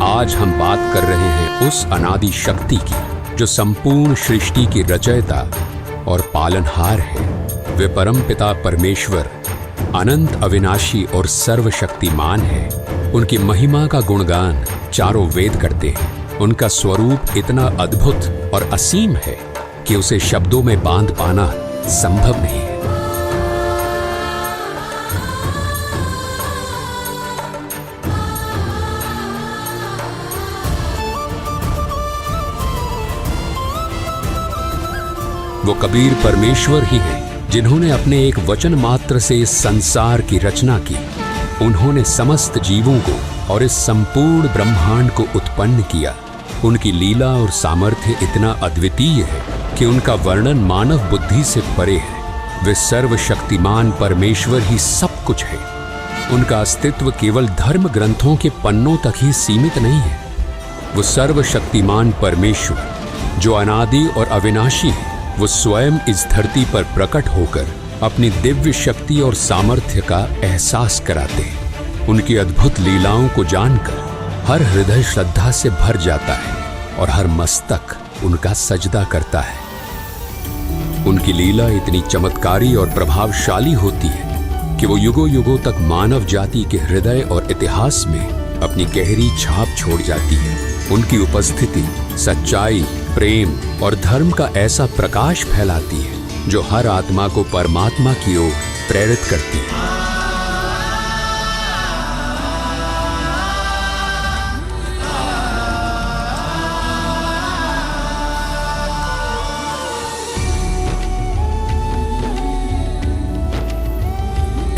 आज हम बात कर रहे हैं उस अनादि शक्ति की जो संपूर्ण सृष्टि की रचयिता और पालनहार है। वे परमपिता परमेश्वर अनंत अविनाशी और सर्वशक्तिमान है। उनकी महिमा का गुणगान चारों वेद करते हैं। उनका स्वरूप इतना अद्भुत और असीम है कि उसे शब्दों में बांध पाना संभव नहीं है। वो कबीर परमेश्वर ही हैं जिन्होंने अपने एक वचन मात्र से इस संसार की रचना की। उन्होंने समस्त जीवों को और इस संपूर्ण ब्रह्मांड को उत्पन्न किया। उनकी लीला और सामर्थ्य इतना अद्वितीय है कि उनका वर्णन मानव बुद्धि से परे है। वे सर्वशक्तिमान परमेश्वर ही सब कुछ है। उनका अस्तित्व केवल धर्म ग्रंथों के पन्नों तक ही सीमित नहीं है। वो सर्वशक्तिमान परमेश्वर जो अनादि और अविनाशी है, वो स्वयं इस धरती पर प्रकट होकर अपनी दिव्य शक्ति और सामर्थ्य का एहसास कराते हैं। उनकी अद्भुत लीलाओं को जानकर हर हृदय श्रद्धा से भर जाता है और हर मस्तक उनका सजदा करता है। उनकी लीला इतनी चमत्कारी और प्रभावशाली होती है कि वो युगों युगों तक मानव जाति के हृदय और इतिहास में अपनी गहरी छाप छोड़ जाती है। उनकी उपस्थिति सच्चाई, प्रेम और धर्म का ऐसा प्रकाश फैलाती है जो हर आत्मा को परमात्मा की ओर प्रेरित करती है।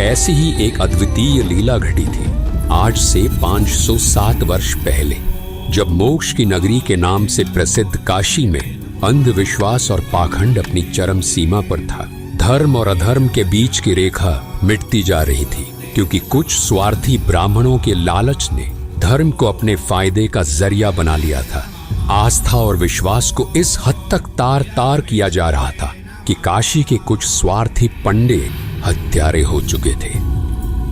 ऐसी ही एक अद्वितीय लीला घटी थी आज से 507 वर्ष पहले, जब मोक्ष की नगरी के नाम से प्रसिद्ध काशी में अंधविश्वास और पाखंड अपनी चरम सीमा पर था। धर्म और अधर्म के बीच की रेखा मिटती जा रही थी क्योंकि कुछ स्वार्थी ब्राह्मणों के लालच ने धर्म को अपने फायदे का जरिया बना लिया था। आस्था और विश्वास को इस हद तक तार तार किया जा रहा था कि काशी के कुछ स्वार्थी पंडे हत्यारे हो चुके थे।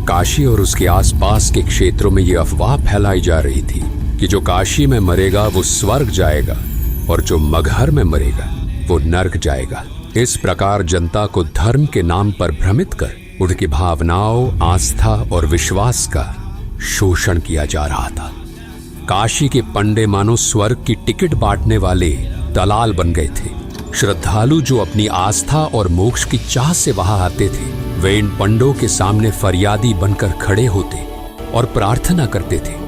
काशी और उसके आसपास के क्षेत्रों में यह अफवाह फैलाई जा रही थी कि जो काशी में मरेगा वो स्वर्ग जाएगा और जो मगहर में मरेगा वो नर्क जाएगा। इस प्रकार जनता को धर्म के नाम पर भ्रमित कर उनकी भावनाओं, आस्था और विश्वास का शोषण किया जा रहा था। काशी के पंडे मानो स्वर्ग की टिकट बांटने वाले दलाल बन गए थे। श्रद्धालु जो अपनी आस्था और मोक्ष की चाह से वहां आते थे, वे इन पंडों के सामने फरियादी बनकर खड़े होते और प्रार्थना करते थे,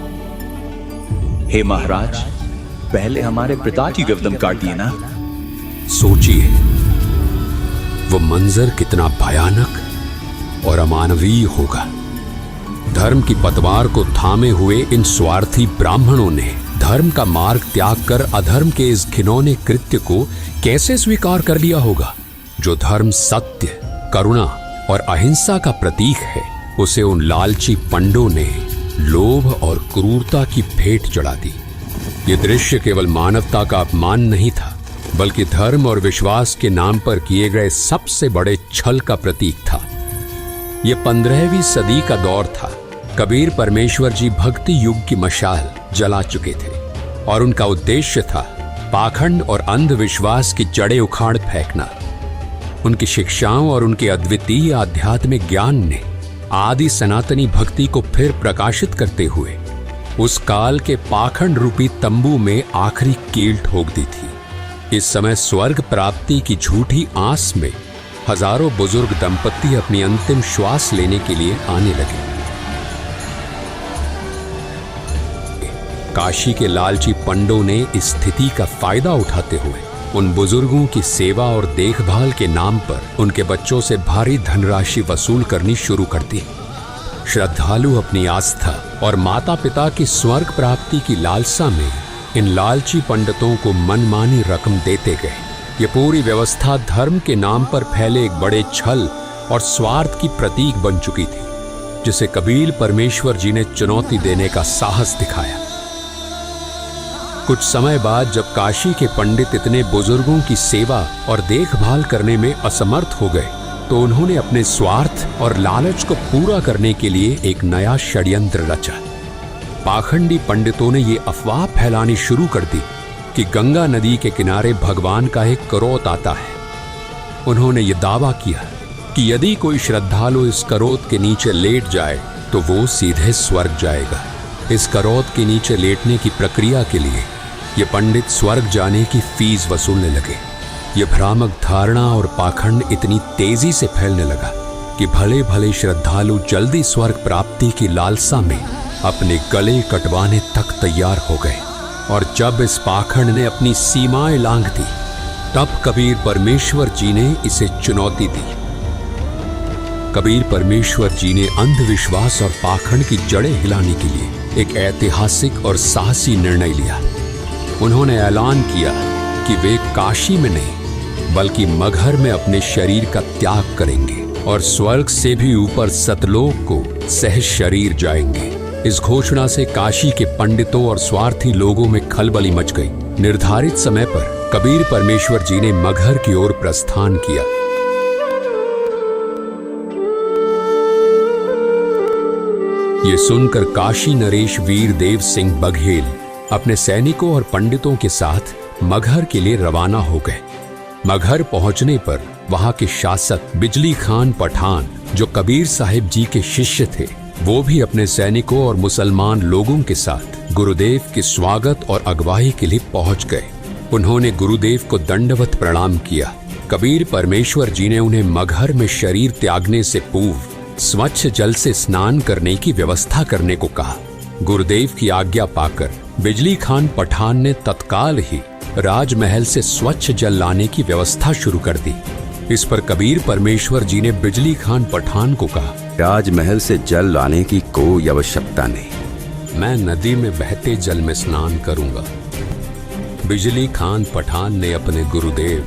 हे महाराज, पहले हमारे पिता की गर्दन काट दिए ना। सोचिए वो मंजर कितना भयानक और अमानवीय होगा। धर्म की पतवार को थामे हुए इन स्वार्थी ब्राह्मणों ने धर्म का मार्ग त्याग कर अधर्म के इस घिनौने कृत्य को कैसे स्वीकार कर लिया होगा। जो धर्म सत्य, करुणा और अहिंसा का प्रतीक है, उसे उन लालची पंडों ने लोभ और क्रूरता की भेंट चढ़ा दी। ये दृश्य केवल मानवता का अपमान नहीं था, बल्कि धर्म और विश्वास के नाम पर किए गए सबसे बड़े छल का प्रतीक था। ये 15वीं सदी का दौर था। कबीर परमेश्वर जी भक्ति युग की मशाल जला चुके थे और उनका उद्देश्य था पाखंड और अंधविश्वास की जड़ें उखाड़ फेंकना। उनकी शिक्षाओं और उनके अद्वितीय आध्यात्मिक ज्ञान ने आदि सनातनी भक्ति को फिर प्रकाशित करते हुए उस काल के पाखंड रूपी तंबू में आखिरी कील ठोक दी थी। इस समय स्वर्ग प्राप्ति की झूठी आस में हजारों बुजुर्ग दंपत्ति अपनी अंतिम श्वास लेने के लिए आने लगे। काशी के लालची पंडों ने इस स्थिति का फायदा उठाते हुए उन बुजुर्गों की सेवा और देखभाल के नाम पर उनके बच्चों से भारी धनराशि वसूल करनी शुरू कर दी। श्रद्धालु अपनी आस्था और माता पिता की स्वर्ग प्राप्ति की लालसा में इन लालची पंडितों को मनमानी रकम देते गए। ये पूरी व्यवस्था धर्म के नाम पर फैले एक बड़े छल और स्वार्थ की प्रतीक बन चुकी थी, जिसे कबीर परमेश्वर जी ने चुनौती देने का साहस दिखाया। कुछ समय बाद जब काशी के पंडित इतने बुजुर्गों की सेवा और देखभाल करने में असमर्थ हो गए, तो उन्होंने अपने स्वार्थ और लालच को पूरा करने के लिए एक नया षड्यंत्र रचा। पाखंडी पंडितों ने ये अफवाह फैलानी शुरू कर दी कि गंगा नदी के किनारे भगवान का एक करोत आता है। उन्होंने ये दावा किया कि यदि कोई श्रद्धालु इस करोत के नीचे लेट जाए तो वो सीधे स्वर्ग जाएगा। इस करोत के नीचे लेटने की प्रक्रिया के लिए ये पंडित स्वर्ग जाने की फीस वसूलने लगे। ये भ्रामक धारणा और पाखंड इतनी तेजी से फैलने लगा कि भले भले श्रद्धालु जल्दी स्वर्ग प्राप्ति की लालसा में अपने गले कटवाने तक तैयार हो गए। और जब इस पाखंड ने अपनी सीमाएं लांघ दी, तब कबीर परमेश्वर जी ने इसे चुनौती दी। कबीर परमेश्वर जी ने अंधविश्वास और पाखंड की जड़ें हिलाने के लिए एक ऐतिहासिक और साहसी निर्णय लिया। उन्होंने ऐलान किया कि वे काशी में नहीं बल्कि मगहर में अपने शरीर का त्याग करेंगे और स्वर्ग से भी ऊपर सतलोक को सह शरीर जाएंगे। इस घोषणा से काशी के पंडितों और स्वार्थी लोगों में खलबली मच गई। निर्धारित समय पर कबीर परमेश्वर जी ने मगहर की ओर प्रस्थान किया। ये सुनकर काशी नरेश वीर देव सिंह बघेल अपने सैनिकों और पंडितों के साथ मगहर के लिए रवाना हो गए। मगहर पहुंचने पर वहां के शासक बिजली खान पठान, जो कबीर साहिब जी के शिष्य थे, वो भी अपने सैनिकों और मुसलमान लोगों के साथ गुरुदेव के स्वागत और अगवाई के लिए पहुंच गए। उन्होंने गुरुदेव को दंडवत प्रणाम किया। कबीर परमेश्वर जी ने उन्हें मगहर में शरीर त्यागने से पूर्व स्वच्छ जल से स्नान करने की व्यवस्था करने को कहा। गुरुदेव की आज्ञा पाकर बिजली खान पठान ने तत्काल ही राजमहल से स्वच्छ जल लाने की व्यवस्था शुरू कर दी। इस पर कबीर परमेश्वर जी ने बिजली खान पठान को कहा, राजमहल से जल लाने की कोई आवश्यकता नहीं, मैं नदी में बहते जल में स्नान करूंगा। बिजली खान पठान ने अपने गुरुदेव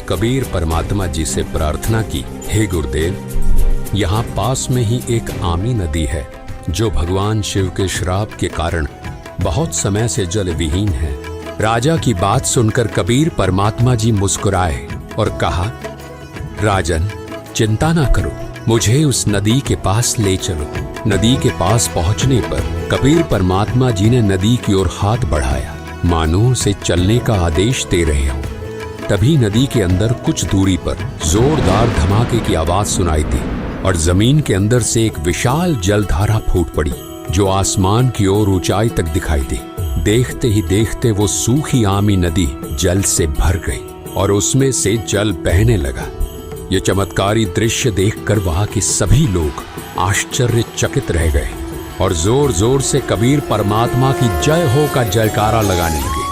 कबीर परमात्मा जी से प्रार्थना की, हे गुरुदेव, यहाँ पास में ही एक आमी नदी है जो भगवान शिव के श्राप के कारण बहुत समय से जल विहीन है। राजा की बात सुनकर कबीर परमात्मा जी मुस्कुराए और कहा, राजन, चिंता ना करो, मुझे उस नदी के पास ले चलो। नदी के पास पहुंचने पर कबीर परमात्मा जी ने नदी की ओर हाथ बढ़ाया, मानो उसे चलने का आदेश दे रहे हो। तभी नदी के अंदर कुछ दूरी पर जोरदार धमाके की आवाज सुनाई दी और जमीन के अंदर से एक विशाल जलधारा फूट पड़ी, जो आसमान की ओर ऊंचाई तक दिखाई दी। देखते ही देखते वो सूखी आमी नदी जल से भर गई और उसमें से जल बहने लगा। ये चमत्कारी दृश्य देखकर वहां के सभी लोग आश्चर्यचकित रह गए और जोर जोर से कबीर परमात्मा की जय हो का जयकारा लगाने लगे।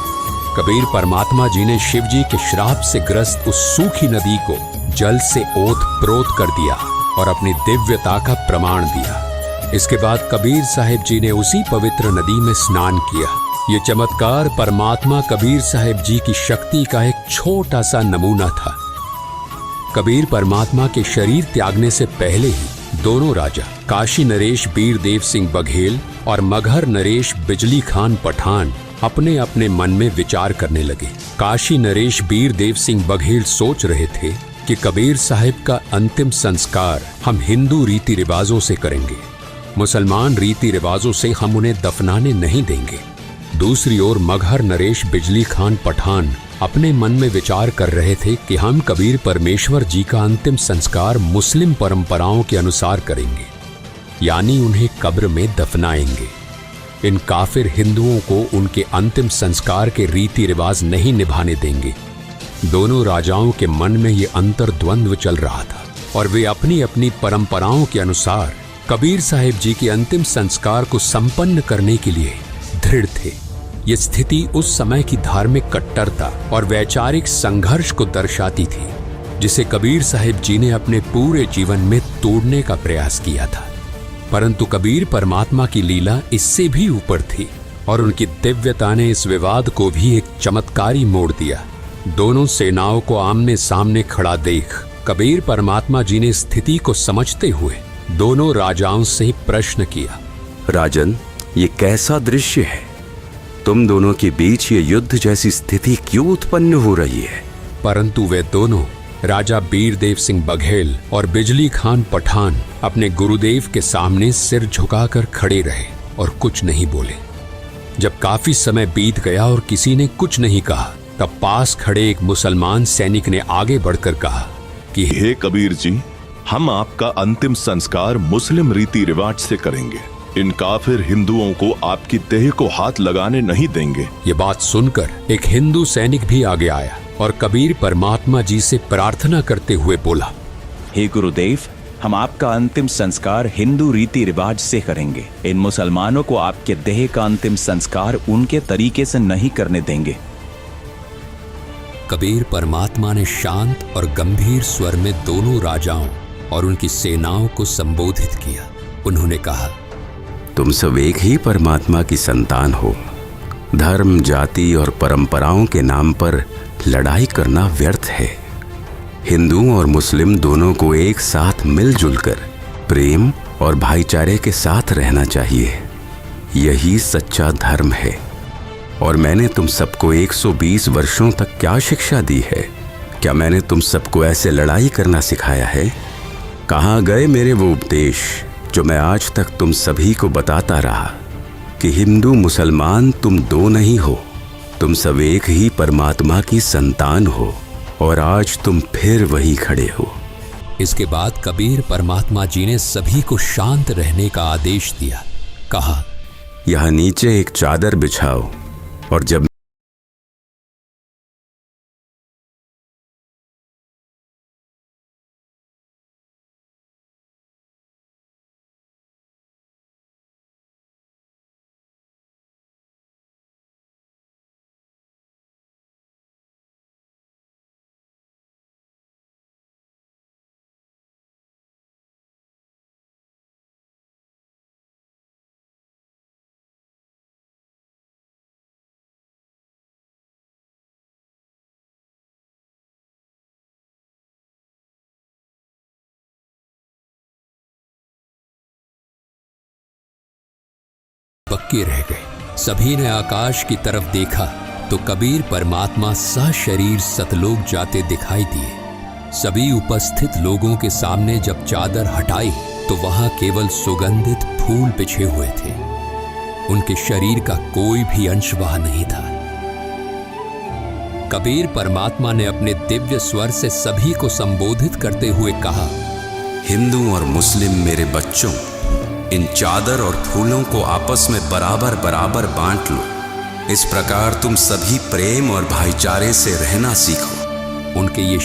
कबीर परमात्मा जी ने शिव जी के श्राप से ग्रस्त उस सूखी नदी को जल से ओत प्रोत कर दिया और अपनी दिव्यता का प्रमाण दिया। इसके बाद कबीर साहिब जी ने उसी पवित्र नदी में स्नान किया। ये चमत्कार परमात्मा कबीर साहिब जी की शक्ति का एक छोटा सा नमूना था। कबीर परमात्मा के शरीर त्यागने से पहले ही दोनों राजा काशी नरेश वीर देव सिंह बघेल और मगहर नरेश बिजली खान पठान अपने अपने मन में विचार करने लगे। काशी नरेश वीर देव सिंह बघेल सोच रहे थे कि कबीर साहिब का अंतिम संस्कार हम हिंदू रीति रिवाजों से करेंगे, मुसलमान रीति रिवाजों से हम उन्हें दफनाने नहीं देंगे। दूसरी ओर मगहर नरेश बिजली खान पठान अपने मन में विचार कर रहे थे कि हम कबीर परमेश्वर जी का अंतिम संस्कार मुस्लिम परंपराओं के अनुसार करेंगे, यानी उन्हें कब्र में दफनाएंगे। इन काफिर हिंदुओं को उनके अंतिम संस्कार के रीति रिवाज नहीं निभाने देंगे। दोनों राजाओं के मन में ये अंतर्द्वंद्व चल रहा था और वे अपनी अपनी परंपराओं के अनुसार कबीर साहिब जी के अंतिम संस्कार को संपन्न करने के लिए दृढ़ थे। ये स्थिति उस समय की धार्मिक कट्टरता और वैचारिक संघर्ष को दर्शाती थी, जिसे कबीर साहिब जी ने अपने पूरे जीवन में तोड़ने का प्रयास किया था। परंतु कबीर परमात्मा की लीला इससे भी ऊपर थी और उनकी दिव्यता ने इस विवाद को भी एक चमत्कारी मोड़ दिया। दोनों सेनाओं को आमने सामने खड़ा देख कबीर परमात्मा जी ने स्थिति को समझते हुए दोनों राजाओं से प्रश्न किया, राजन, ये कैसा दृश्य है? तुम दोनों के बीच ये युद्ध जैसी स्थिति क्यों उत्पन्न हो रही है? परंतु वे दोनों राजा वीर देव सिंह बघेल और बिजली खान पठान अपने गुरुदेव के सामने सिर झुकाकर खड़े रहे और कुछ नहीं बोले। जब काफी समय बीत गया और किसी ने कुछ नहीं कहा, तब पास खड़े एक मुसलमान सैनिक ने आगे बढ़कर कहा कि हे कबीर जी, हम आपका अंतिम संस्कार मुस्लिम रीति रिवाज से करेंगे। इन काफिर हिंदुओं को आपकी देह को हाथ लगाने नहीं देंगे। ये बात सुनकर एक हिंदू सैनिक भी आगे आया और कबीर परमात्मा जी से प्रार्थना करते हुए बोला, हे गुरुदेव, हम आपका अंतिम संस्कार हिंदू रीति रिवाज से करेंगे। इन मुसलमानों को आपके देह का अंतिम संस्कार उनके तरीके से नहीं करने देंगे। कबीर परमात्मा ने शांत और गंभीर स्वर में दोनों राजाओं और उनकी सेनाओं को संबोधित किया। उन्होंने कहा, तुम सब एक ही परमात्मा की संतान हो। धर्म, जाति और परंपराओं के नाम पर लड़ाई करना व्यर्थ है। हिंदू और मुस्लिम दोनों को एक साथ मिलजुल कर प्रेम और भाईचारे के साथ रहना चाहिए। यही सच्चा धर्म है। और मैंने तुम सबको 120 वर्षों तक क्या शिक्षा दी है? क्या मैंने तुम सबको ऐसे लड़ाई करना सिखाया है? कहाँ गए मेरे वो उपदेश जो मैं आज तक तुम सभी को बताता रहा कि हिंदू मुसलमान तुम दो नहीं हो, तुम सब एक ही परमात्मा की संतान हो। और आज तुम फिर वही खड़े हो। इसके बाद कबीर परमात्मा जी ने सभी को शांत रहने का आदेश दिया। कहा, यहाँ नीचे एक चादर बिछाओ और जब पक्के रह गए। सभी ने आकाश की तरफ देखा तो कबीर परमात्मा सशरीर सतलोक जाते दिखाई दिए। सभी उपस्थित लोगों के सामने जब चादर हटाई तो वहां केवल सुगंधित फूल बिछे हुए थे। उनके शरीर का कोई भी अंश वहां नहीं था। कबीर परमात्मा ने अपने दिव्य स्वर से सभी को संबोधित करते हुए कहा, हिंदू और मुस्लिम मेरे बच्चों, इन चादर और फूलों को आपस में बराबर बराबर बांट लो। इस प्रकार तुम सभी प्रेम और भाईचारे से रहना सीखो। उनके ये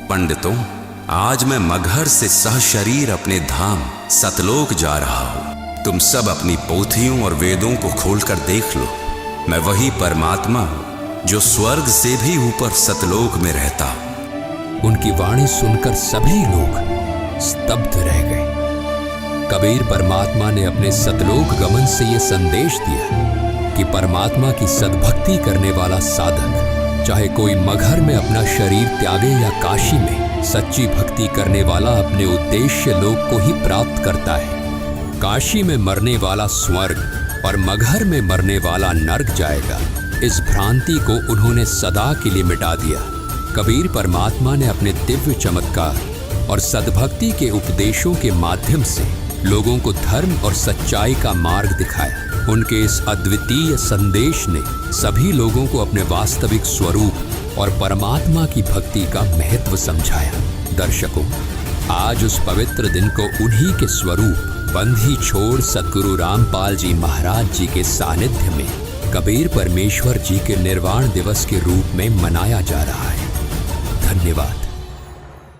पंडितों, आज मैं मगहर से सहशरीर अपने धाम सतलोक जा रहा हूँ। तुम सब अपनी पोथियों और वेदों को खोलकर देख लो। मैं वही परमात्मा हूँ जो स्वर्ग से भी ऊपर सतलोक में रहता हूँ। उनकी वाणी सुनकर सभी लोग स्तब्ध रह गए। कबीर परमात्मा ने अपने सतलोक गमन से ये संदेश दिया कि परमात्मा की सद्भक्ति करने वाला साधक, चाहे कोई मगहर में अपना शरीर त्यागे या काशी में, सच्ची भक्ति करने वाला अपने उद्देश्य लोक को ही प्राप्त करता है। काशी में मरने वाला स्वर्ग और मगहर में मरने वाला नर्क जाएगा। इस भ्रांति को उन्होंने सदा के लिए मिटा दिया। कबीर परमात्मा ने अपने दिव्य चमत्कार और सद्भक्ति के उपदेशों के माध्यम से लोगों को धर्म और सच्चाई का मार्ग दिखाया। उनके इस अद्वितीय संदेश ने सभी लोगों को अपने वास्तविक स्वरूप और परमात्मा की भक्ति का महत्व समझाया। दर्शकों, आज उस पवित्र दिन को उन्हीं के स्वरूप बंधी छोड़ सद्गुरु रामपाल जी महाराज जी के सानिध्य में कबीर परमेश्वर जी के निर्वाण दिवस के रूप में मनाया जा रहा है। धन्यवाद।